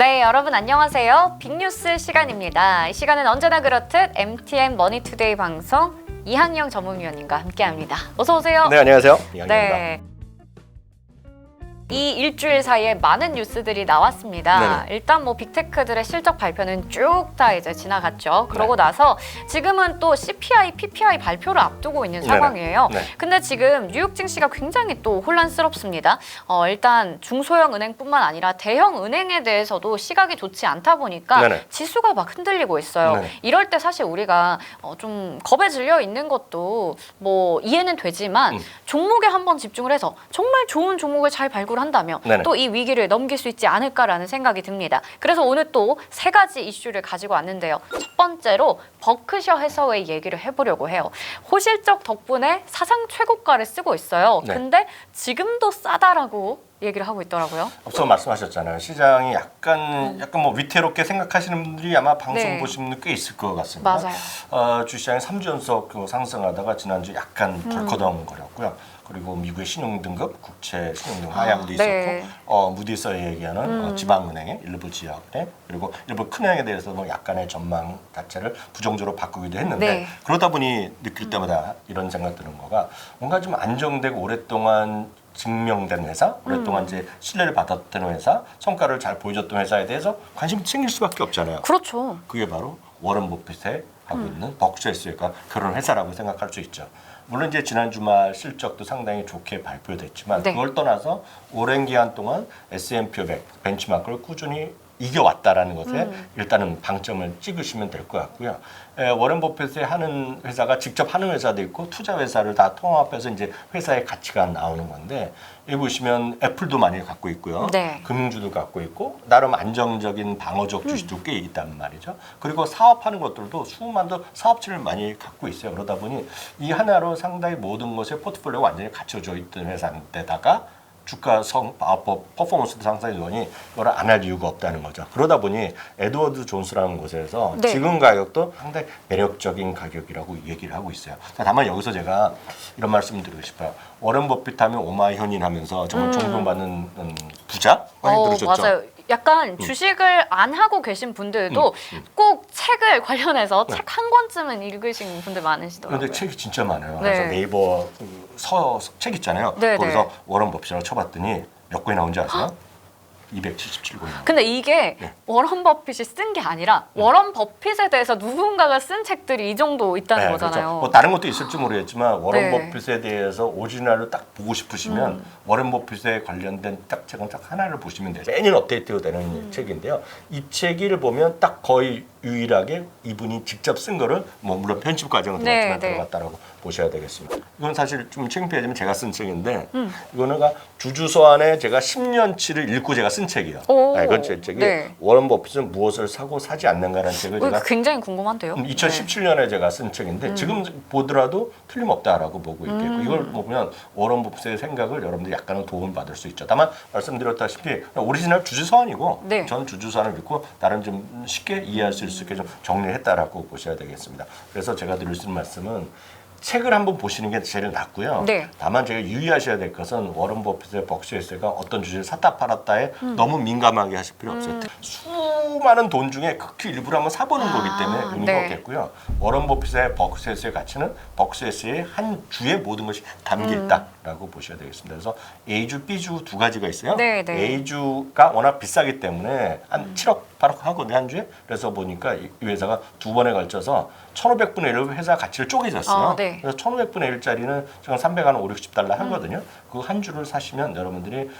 네, 여러분 안녕하세요. 빅뉴스 시간입니다. 이 시간은 언제나 그렇듯 MTN 머니투데이 방송 이항영 전문위원님과 함께합니다. 어서 오세요. 네, 안녕하세요. 이항영입니다. 네. 이 일주일 사이에 많은 뉴스들이 나왔습니다. 네네. 일단 뭐 빅테크들의 실적 발표는 쭉 다 이제 지나갔죠. 그러고 네. 나서 지금은 또 CPI, PPI 발표를 앞두고 있는 네네. 상황이에요. 네. 근데 지금 뉴욕 증시가 굉장히 또 혼란스럽습니다. 일단 중소형 은행뿐만 아니라 대형 은행에 대해서도 시각이 좋지 않다 보니까 네네. 지수가 막 흔들리고 있어요. 네네. 이럴 때 사실 우리가 좀 겁에 질려 있는 것도 뭐 이해는 되지만 종목에 한번 집중을 해서 정말 좋은 종목을 잘 발굴한다면 네네. 또 이 위기를 넘길 수 있지 않을까라는 생각이 듭니다. 그래서 오늘 또 세 가지 이슈를 가지고 왔는데요. 첫 번째로 버크셔 해서웨이 얘기를 해보려고 해요. 호실적 덕분에 사상 최고가를 쓰고 있어요. 네. 근데 지금도 싸다라고 얘기를 하고 있더라고요. 앞서 말씀하셨잖아요. 시장이 약간 뭐 위태롭게 생각하시는 분들이 아마 방송 네. 보신 분들 꽤 있을 것 같습니다. 맞아요. 주시장이 3주 연속 상승하다가 지난주 약간 덜커덩거렸고요. 그리고 미국의 신용등급, 국채 신용등급 하향도 있었고, 네. 무디서 얘기하는 지방은행의 일부 지역은행, 그리고 일부 큰은행에 대해서도 약간의 전망 자체를 부정적으로 바꾸기도 했는데, 네. 그러다 보니 느낄 때마다 이런 생각 드는 거가 뭔가 좀 안정되고 오랫동안 증명된 회사, 오랫동안 이제 신뢰를 받았던 회사, 성과를 잘 보여줬던 회사에 대해서 관심이 생길 수밖에 없잖아요. 그렇죠. 그게 바로 워런 버핏의 하고 있는 버크셔에스가 그런 회사라고 생각할 수 있죠. 물론 이제 지난 주말 실적도 상당히 좋게 발표됐지만 네. 그걸 떠나서 오랜 기간 동안 S&P 500 벤치마크를 꾸준히 이겨왔다라는 것에 일단은 방점을 찍으시면 될 것 같고요. 워런 버핏이 하는 회사가 직접 하는 회사도 있고 투자 회사를 다 통합해서 이제 회사의 가치가 나오는 건데 여기 보시면 애플도 많이 갖고 있고요. 네. 금융주도 갖고 있고 나름 안정적인 방어적 주식도 꽤 있단 말이죠. 그리고 사업하는 것들도 수많은 사업체를 많이 갖고 있어요. 그러다 보니 이 하나로 상당히 모든 것에 포트폴리오가 완전히 갖춰져 있던 회사인데다가 주가 퍼포먼스도 상당히 좋으니 이걸 안 할 이유가 없다는 거죠. 그러다 보니 에드워드 존스라는 곳에서 네. 지금 가격도 상당히 매력적인 가격이라고 얘기를 하고 있어요. 다만 여기서 제가 이런 말씀을 드리고 싶어요. 워런 버핏 하면 오마이현인 하면서 정말 존경받는 부자 많이 들으셨죠? 맞아요. 약간 주식을 안 하고 계신 분들도 꼭 책을 관련해서 책 한 권쯤은 읽으신 분들 많으시더라고요. 그런데 책이 진짜 많아요. 네. 그래서 네이버 책 있잖아요. 네, 거기서 네. 워런 버핏이라고 쳐봤더니 몇 권이 나온지 아세요? 277권이 나와요. 근데 이게 네. 워런 버핏이 쓴 게 아니라 워런 버핏에 대해서 누군가가 쓴 책들이 이 정도 있다는 거잖아요. 그렇죠. 뭐 다른 것도 있을지 모르겠지만 워런 네. 버핏에 대해서 오리지널을 딱 보고 싶으시면 워런 버핏에 관련된 딱 책은 딱 하나를 보시면 돼요. 매년 업데이트가 되는 책인데요. 이 책을 보면 딱 거의 유일하게 이분이 직접 쓴 거를 뭐 물론 편집 과정은 들어갔지만 네. 들어갔다라고 보셔야 되겠습니다. 이건 사실 좀 창피하지만 제가 쓴 책인데 이거는 주주서 안에 제가 10년치를 읽고 제가 쓴 책이에요. 오. 이건 제 책이 네. 워런 버핏은 무엇을 사고 사지 않는가라는 책을 제가 굉장히 궁금한데요. 2017년에 제가 쓴 책인데 지금 보더라도 틀림없다라고 보고 있겠고 이걸 보면 워런 버핏의 생각을 여러분들이 약간은 도움을 받을 수 있죠. 다만 말씀드렸다시피 오리지널 주주서안이고 네. 전 주주서안을 읽고 나름 좀 쉽게 이해할 수 있게 좀 정리했다라고 보셔야 되겠습니다. 그래서 제가 드릴 수 있는 말씀은 책을 한번 보시는 게 제일 낫고요. 네. 다만 제가 유의하셔야 될 것은 워런 버핏의 버크셔에스가 어떤 주식을 샀다 팔았다에 너무 민감하게 하실 필요 없어요. 수많은 돈 중에 극히 일부를 한번 사보는 거기 때문에 의미가 네. 없겠고요. 워런 버핏의 버크셔에스의 가치는 버크셔에스의 한 주에 모든 것이 담겨 있다라고 보셔야 되겠습니다. 그래서 A주, B주 두 가지가 있어요. 네, 네. A주가 워낙 비싸기 때문에 한 7억, 8억 하거든요, 한 주에. 그래서 보니까 이 회사가 두 번에 걸쳐서 1,500분의 1로 회사 가치를 쪼개졌어요. 네. 그래서 1,500분의 1짜리는 지금 350달러 하거든요. 그 한 주를 사시면 여러분들이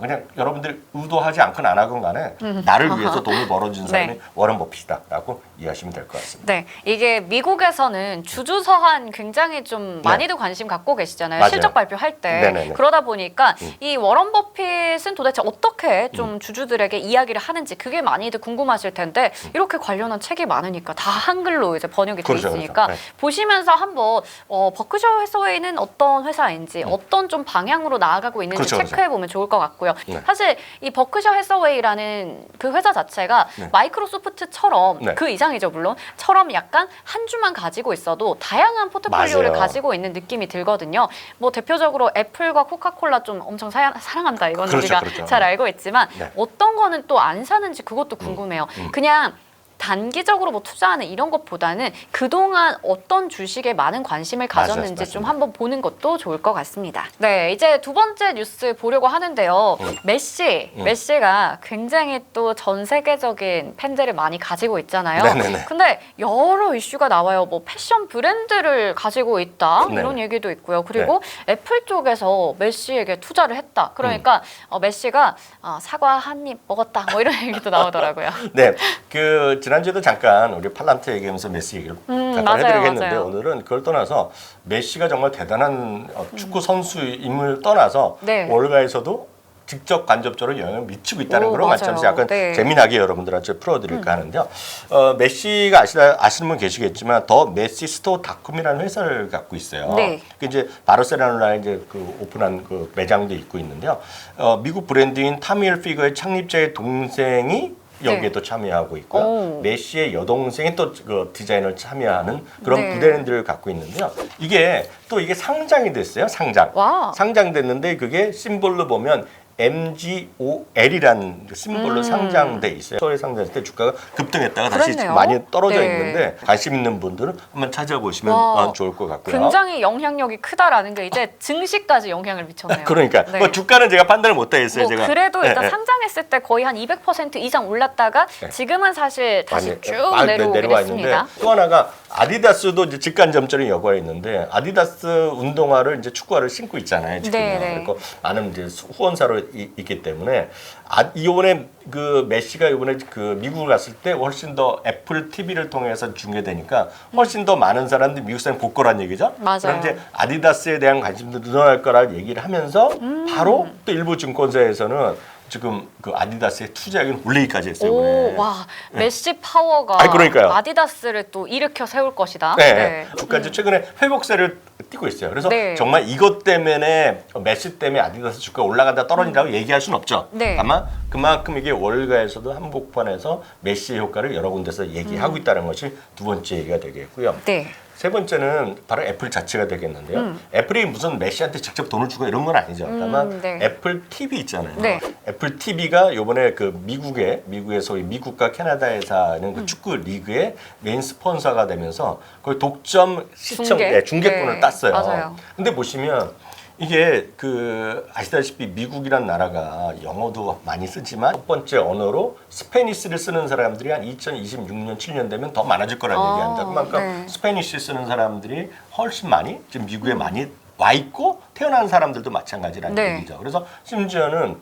그냥 여러분들이 의도하지 않건 안 하건 간에 나를 위해서 돈을 벌어준 사람이 네. 워런 버핏이다라고 이해하시면 될 것 같습니다. 네, 이게 미국에서는 주주서한 굉장히 좀 많이들 관심 갖고 계시잖아요. 맞아요. 실적 발표할 때. 네네네. 그러다 보니까 이 워런 버핏은 도대체 어떻게 좀 주주들에게 이야기를 하는지 그게 많이들 궁금하실 텐데 이렇게 관련한 책이 많으니까 다 한글로 이제 번역이 돼 그렇죠, 있으니까 그렇죠. 네. 보시면서 한번 버크셔 해서웨이는 어떤 회사인지 어떤 좀 방향으로 나아가고 있는지 그렇죠, 체크해 보면 좋을 좋을 것 같고요. 네. 사실 이 버크셔 해서웨이라는 그 회사 자체가 네. 마이크로소프트처럼 네. 그 이상이죠 물론 처럼 약간 한 주만 가지고 있어도 다양한 포트폴리오를 맞아요. 가지고 있는 느낌이 들거든요. 뭐 대표적으로 애플과 코카콜라 좀 엄청 사랑한다 이거는 그렇죠, 우리가 그렇죠. 잘 알고 있지만 네. 어떤 거는 또 안 사는지 그것도 궁금해요. 그냥 단기적으로 뭐 투자하는 이런 것보다는 그동안 어떤 주식에 많은 관심을 가졌는지 맞습니다. 좀 한번 보는 것도 좋을 것 같습니다. 네, 이제 두 번째 뉴스 보려고 하는데요. 메시가 굉장히 또 전 세계적인 팬들을 많이 가지고 있잖아요. 네네네. 근데 여러 이슈가 나와요. 뭐 패션 브랜드를 가지고 있다 네네. 이런 얘기도 있고요. 그리고 애플 쪽에서 메시에게 투자를 했다. 그러니까 메시가 사과 한 입 먹었다. 뭐 이런 얘기도 나오더라고요. 네, 그 지난주에도 잠깐 우리 팔란트 얘기하면서 메시 얘기를 잠깐 맞아요, 해드리겠는데 맞아요. 오늘은 그걸 떠나서 메시가 정말 대단한 축구 선수임을 떠나서 네. 월가에서도 직접 간접적으로 영향을 미치고 있다는 오, 그런 맞아요. 관점에서 약간 네. 재미나게 여러분들한테 풀어드릴까 하는데요. 메시가 아시는 분 계시겠지만 더 메시 스토어닷컴이라는 회사를 갖고 있어요. 네. 그 이제 바르셀로나에 이제 그 오픈한 그 매장도 있고 있는데요. 미국 브랜드인 타미 hilfiger의 창립자의 동생이 여기에도 참여하고 있고요. 오. 메시의 여동생이 또 그 디자인을 참여하는 그런 네. 브랜드를 갖고 있는데요. 이게 상장이 됐어요. 와. 상장됐는데 그게 심볼로 보면 MGOL이라는 심볼로 상장돼 있어요. 서울에 상장했을 때 주가가 급등했다가 다시 그렇네요. 많이 떨어져 네. 있는데 관심 있는 분들은 한번 찾아보시면 와. 좋을 것 같고요. 굉장히 영향력이 크다라는 게 이제 증시까지 영향을 미쳤네요. 그러니까 네. 뭐 주가는 제가 판단을 못 하겠어요. 뭐 제가 그래도 일단 네, 네. 상장했을 때 거의 한 200% 이상 올랐다가 지금은 사실 다시 많이 쭉 많이 내려오게 내려와 됐습니다. 있는데 또 하나가 아디다스도 이제 직간접적인 여과가 있는데 아디다스 운동화를 이제 축구화를 신고 있잖아요. 지금 네. 그리고 많은 이제 후원사로 있기 때문에 이번에 그 메시가 이번에 그 미국을 갔을 때 훨씬 더 애플 TV를 통해서 중계되니까 훨씬 더 많은 사람들이 미국 사람 볼 거란 얘기죠. 맞아요. 그럼 이제 아디다스에 대한 관심도 늘어날 거라 얘기를 하면서 바로 또 일부 증권사에서는 지금 그 아디다스의 투자액은 올리기까지 했어요. 오, 이번에. 와, 메시 파워가 아니, 그러니까요. 아디다스를 또 일으켜 세울 것이다. 네. 주가지 최근에 회복세를 띄고 있어요. 그래서 네. 정말 이것 때문에 메시 때문에 아디다스 주가 올라간다 떨어진다고 얘기할 수는 없죠. 네. 다만 그만큼 이게 월가에서도 한복판에서 메시의 효과를 여러 군데서 얘기하고 있다는 것이 두 번째 얘기가 되겠고요. 네. 세 번째는 바로 애플 자체가 되겠는데요. 애플이 무슨 메시한테 직접 돈을 주고 이런 건 아니죠. 다만 네. 애플 TV 있잖아요. 네. 애플 TV가 이번에 그 미국의 소위 미국과 캐나다에서 하는 그 축구 리그의 메인 스폰서가 되면서 거의 독점 시청 중계권을 네. 땄어요. 맞아요. 근데 보시면 이게 그 아시다시피 미국이란 나라가 영어도 많이 쓰지만 첫 번째 언어로 스페니쉬를 쓰는 사람들이 한 2026년 7년 되면 더 많아질 거라는 얘기합니다. 그만큼 네. 스페니쉬 쓰는 사람들이 훨씬 많이 지금 미국에 많이 와 있고 태어난 사람들도 마찬가지라는 네. 얘기죠. 그래서 심지어는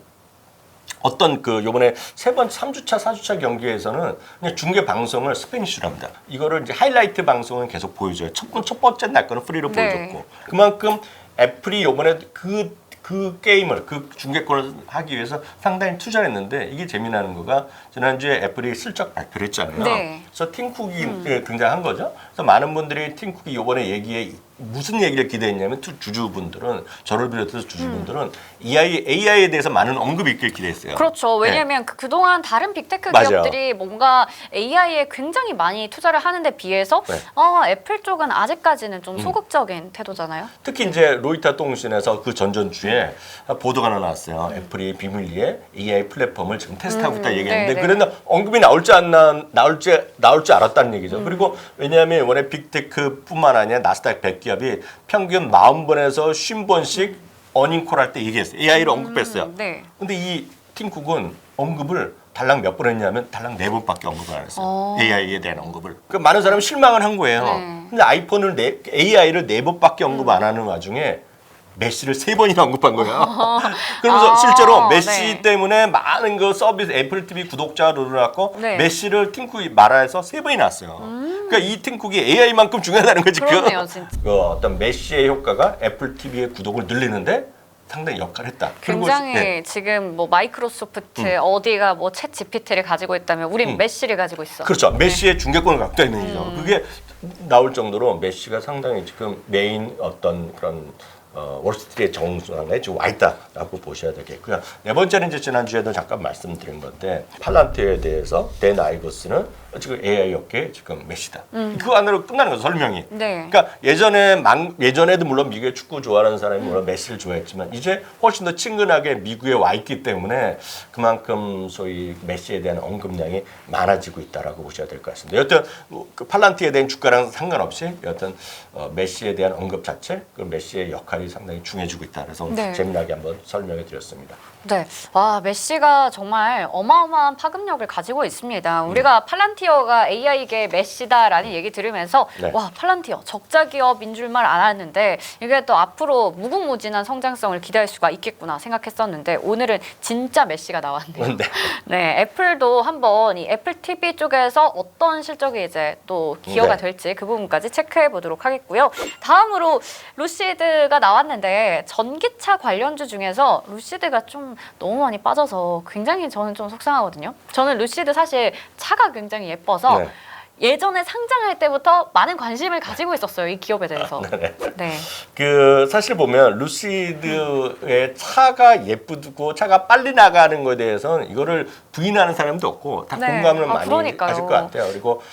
어떤 그 요번에 세 번 3주차 4주차 경기에서는 그냥 중계 방송을 스페니쉬로 합니다. 이거를 이제 하이라이트 방송은 계속 보여줘요. 첫 번째 날 거는 프리로 네. 보여줬고 그만큼 애플이 요번에 그 게임을 그 중계권을 하기 위해서 상당히 투자를 했는데 이게 재미나는 거가 지난주에 애플이 슬쩍 발표를 했잖아요. 네. 그래서 팀쿡이 등장한 거죠. 그래서 많은 분들이 팀쿡이 요번에 얘기에 무슨 얘기를 기대했냐면 주주분들은 저를 비롯해서 주주분들은 AI에 대해서 많은 언급이 있길 기대했어요. 그렇죠. 왜냐하면 그동안 다른 빅테크 맞아요. 기업들이 뭔가 AI에 굉장히 많이 투자를 하는데 비해서 네. 애플 쪽은 아직까지는 좀 소극적인 태도잖아요. 특히 이제 로이터 통신에서 그 전전주에 보도가 하나 나왔어요. 애플이 비밀리에 AI 플랫폼을 지금 테스트하고 있다 얘기했는데 네, 네. 그런데 언급이 나올 줄 알았다는 얘기죠. 그리고 왜냐하면 이번에 빅테크뿐만 아니라 나스닥 100기업이 평균 40번에서 50번씩 어닝콜 할 때 얘기했어요. AI를 언급했어요. 네. 근데 이 팀쿡은 언급을 달랑 몇 번 했냐면 달랑 4번밖에 언급을 안 했어요. AI에 대한 언급을. 그 많은 사람이 실망을 한 거예요. 네. 근데 AI를 4번밖에 언급 안 하는 와중에 메시를 3번이나 언급한 거예요. 그러면서 실제로 메시 네. 때문에 많은 그 서비스 애플 TV 구독자가 늘어났고 네. 메시를 팀쿡이 말아서 3번이 났어요. 그러니까 이 팀쿡이 AI만큼 중요하다는 거지. 그러네요, 진짜. 그 어떤 메시의 효과가 애플 TV의 구독을 늘리는데 상당히 역할을 했다. 그리고 굉장히 네. 지금 뭐 마이크로소프트 어디가 뭐 챗 GPT를 가지고 있다면 우린 메시를 가지고 있어. 그렇죠. 메시의 중계권을 갖고 있는 거죠. 그게 나올 정도로 메시가 상당히 지금 메인 어떤 그런 월스트리트의 정상에 지금 와 있다라고 보셔야 되겠고요. 네 번째는 이제 지난주에도 잠깐 말씀드린 건데 팔란티어에 대해서 댄 아이버스는 지금 AI 업계의 지금 메시다. 그 안으로 끝나는 거죠, 설명이. 네. 그러니까 예전에도 물론 미국의 축구 좋아하는 사람이 물론 메시를 좋아했지만 이제 훨씬 더 친근하게 미국에 와 있기 때문에 그만큼 소위 메시에 대한 언급량이 많아지고 있다라고 보셔야 될 것 같습니다. 여튼 그 팔란티에 대한 주가랑 상관없이 여튼 메시에 대한 언급 자체, 그 메시의 역할이 상당히 중요해지고 있다. 그래서 네. 재미나게 한번 설명해 드렸습니다. 네. 와, 메시가 정말 어마어마한 파급력을 가지고 있습니다. 우리가 팔란티어가 AI계 메시다라는 얘기 들으면서 네. 와, 팔란티어 적자 기업인 줄만 알았는데 이게 또 앞으로 무궁무진한 성장성을 기대할 수가 있겠구나 생각했었는데 오늘은 진짜 메시가 나왔네요. 네. 네, 애플도 한번 이 애플 TV 쪽에서 어떤 실적이 이제 또 기여가 네. 될지 그 부분까지 체크해 보도록 하겠고요. 다음으로 루시드가 나왔는데 전기차 관련주 중에서 루시드가 좀 너무 많이 빠져서 굉장히 저는 좀 속상하거든요. 저는 루시드 사실 차가 굉장히 예뻐서 네. 예전에 상장할 때부터 많은 관심을 가지고 있었어요. 이 기업에 대해서. 네. 그 사실 보면 루시드의 차가 예쁘고 차가 빨리 나가는 거에 대해서는 이거를 부인하는 사람도 없고 다 네. 공감을 많이 그러니까요. 하실 것 같아요. 그리고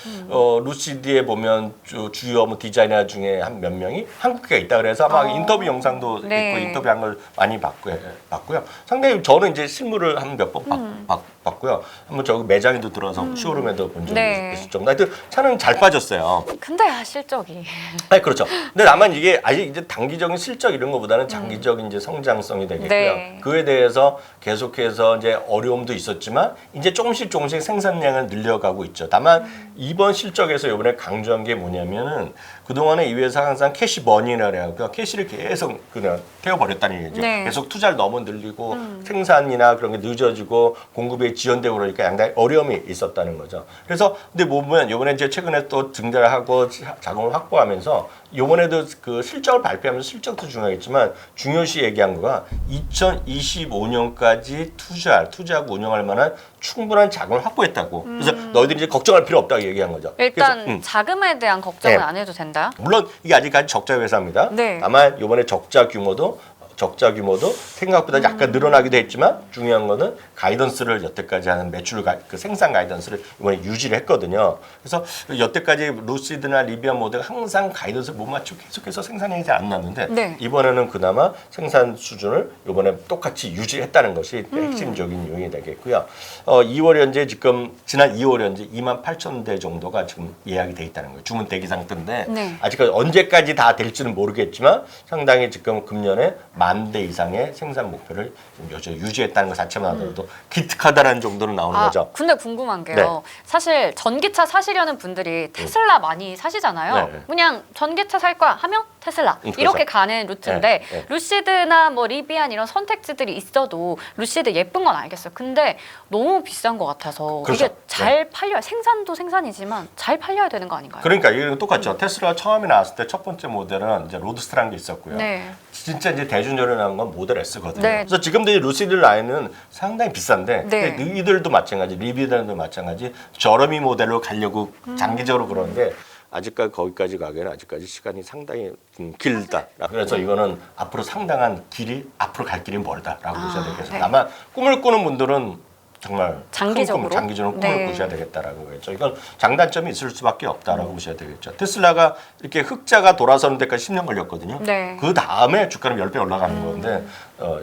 루시드에 보면 주요 뭐 디자이너 중에 한 몇 명이 한국에 있다 그래서 막 인터뷰 영상도 네. 있고 인터뷰한 걸 많이 봤고요. 상당히 저는 이제 실물을 한 몇 번 봤고요. 한번 저기 매장에도 들어서 쇼룸에도 본 적이 네. 있을 정도. 하여튼 차는 잘 빠졌어요. 근데 실적이. 아니 그렇죠. 근데 다만 이게 아직 이제 단기적인 실적 이런 것보다는 장기적인 이제 성장성이 되겠고요. 네. 그에 대해서 계속해서 이제 어려움도 있었지만 이제 조금씩 생산량을 늘려가고 있죠. 다만 이번 실적에서 이번에 강조한 게 뭐냐면은 그동안에 이 회사가 항상 캐시머니라 그래요. 그러니까 캐시를 계속 그냥 태워버렸다는 얘기죠. 네. 계속 투자를 너무 늘리고 생산이나 그런 게 늦어지고 공급이 지연되고 그러니까 양당히 어려움이 있었다는 거죠. 그래서 근데 보면 이번에 이제 최근에 또 증대를 하고 자금을 확보하면서 이번에도 그 실적을 발표하면서 실적도 중요하겠지만 중요시 얘기한 거가 2025년까지 투자하고 운영할 만한 충분한 자금을 확보했다고. 그래서 너희들이 이제 걱정할 필요 없다고 얘기한 거죠. 일단 그래서, 자금에 대한 걱정은 네. 안 해도 된다. 물론 이게 아직까지 적자 회사입니다. 네. 다만 이번에 적자 규모도 생각보다 약간 늘어나기도 했지만 중요한 거는 가이던스를 여태까지 하는 그 생산 가이던스를 이번에 유지를 했거든요. 그래서 여태까지 루시드나 리비안 모델가 항상 가이던스를 못 맞추고 계속해서 생산량이 잘 안 났는데 네. 이번에는 그나마 생산 수준을 이번에 똑같이 유지했다는 것이 핵심적인 요인이 되겠고요. 2월 현재 지금 지난 2월 현재 28,000대 정도가 지금 예약이 돼 있다는 거예요. 주문 대기 상태인데 네. 아직까지 언제까지 다 될지는 모르겠지만 상당히 지금 금년에 10,000대 이상의 생산 목표를 여전히 유지했다는 것 자체만 하더라도 기특하다는 정도로 나오는 거죠. 근데 궁금한 게요. 네. 사실 전기차 사시려는 분들이 테슬라 많이 사시잖아요. 네. 그냥 전기차 살 거야 하면 테슬라 그렇죠. 이렇게 가는 루트인데 네. 루시드나 뭐 리비안 이런 선택지들이 있어도 루시드 예쁜 건 알겠어요. 근데 너무 비싼 것 같아서 그렇죠. 이게 잘 팔려야 생산도 생산이지만 잘 팔려야 되는 거 아닌가요? 그러니까 이게 똑같죠. 테슬라가 처음에 나왔을 때 첫 번째 모델은 이제 로드스터라는 게 있었고요. 네. 진짜 이제 대중적으로 나온 건 모델 S거든요. 네. 그래서 지금도 이 루시드 라인은 상당히 비싼데 네. 이들도 마찬가지, 리비안도 마찬가지 저렴이 모델로 가려고 장기적으로 그러는데 아직까지 거기까지 가기에는 아직까지 시간이 상당히 길다. 그래서 이거는 앞으로 상당한 앞으로 갈 길이 멀다라고 보셔야 되겠어요. 네. 다만 꿈을 꾸는 분들은 정말 장기적으로? 장기적으로 꿈을 네. 꾸셔야 되겠다라는 거겠죠. 이건 장단점이 있을 수밖에 없다라고 보셔야 되겠죠. 테슬라가 이렇게 흑자가 돌아서는 데까지 10년 걸렸거든요. 네. 그 다음에 주가는 10배 올라가는 건데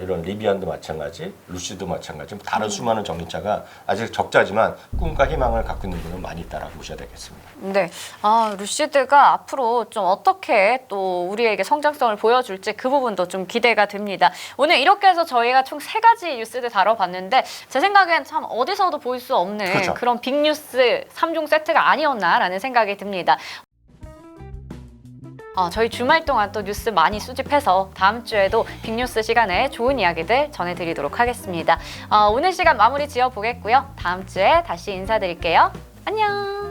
이런 리비안도 마찬가지, 루시도 마찬가지, 다른 수많은 전기차가 아직 적자지만 꿈과 희망을 갖고 있는 분은 많이 있다라고 보셔야 되겠습니다. 네. 루시드가 앞으로 좀 어떻게 또 우리에게 성장성을 보여줄지 그 부분도 좀 기대가 됩니다. 오늘 이렇게 해서 저희가 총 3가지 뉴스를 다뤄봤는데 제 생각엔 참 어디서도 볼 수 없는 그렇죠. 그런 빅뉴스 3종 세트가 아니었나라는 생각이 듭니다. 저희 주말 동안 또 뉴스 많이 수집해서 다음 주에도 빅뉴스 시간에 좋은 이야기들 전해드리도록 하겠습니다. 오늘 시간 마무리 지어보겠고요. 다음 주에 다시 인사드릴게요. 안녕.